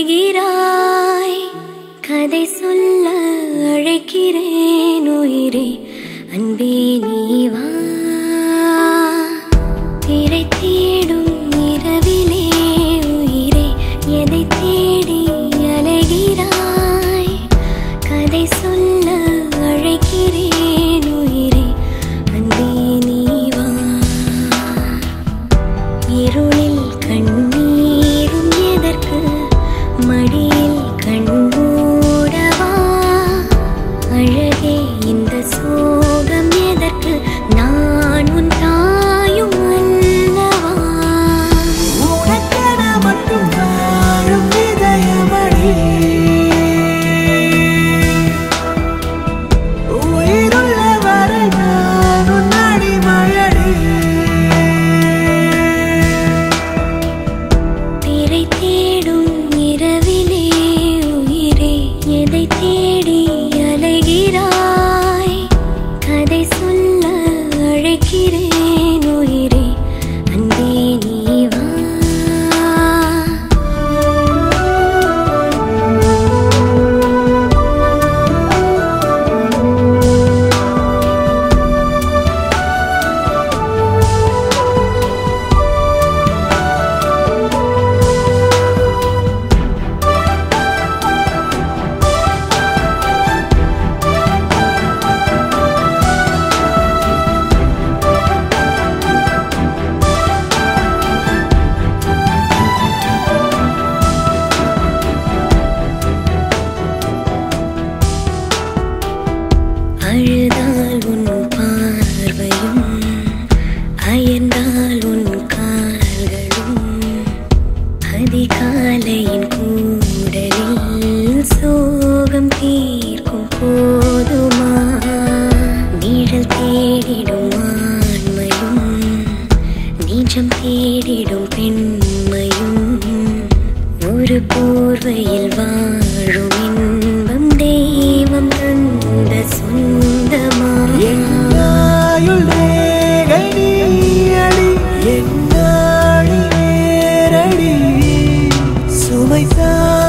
அலைகிறாய் கதை சொல்ல அழைக்கிறேன் உயிரே அன்பே நீ வா திரை தேடும் இரவிலே உயிரே எதை தேடி அலைகிறாய் கதை சொல்ல அழைக்கிறேன் உயிரே அன்பே நீ வா இருளில் கண்ணீரும் எதற்கு மடியில் கண்மூடவா அழகே இந்த சோகம் எதற்கு நான் உன் தாயும் அல்லவா உனக்கென மட்டும் வாழும் இதயமடி உயிருள்ள வரை நான் உன் அடிமையடி திரை தேடும் இரவிலே உயிரே எதை தேடி அலைகிறாய் கதை சொல்ல அழைக்கிறேன் உயிரே அன்பே நீ வா அழுதால் உன் பார்வையும் அயர்ந்தால் உன் கால்களும் அதிகாலையின் கூடலில் சோகம் தீர்க்கும் போதுமா நிழல் தேடிடும் ஆண்மையும் நிஜம் தேடிடும் பெண்மையும் ஒரு போர்வையில் வாழும் இன்பம் தெய்வம் தந்த சொந்தமா என்னாயுள் ரேகை நீயடி என்னாடி நேரடி சுமைதான்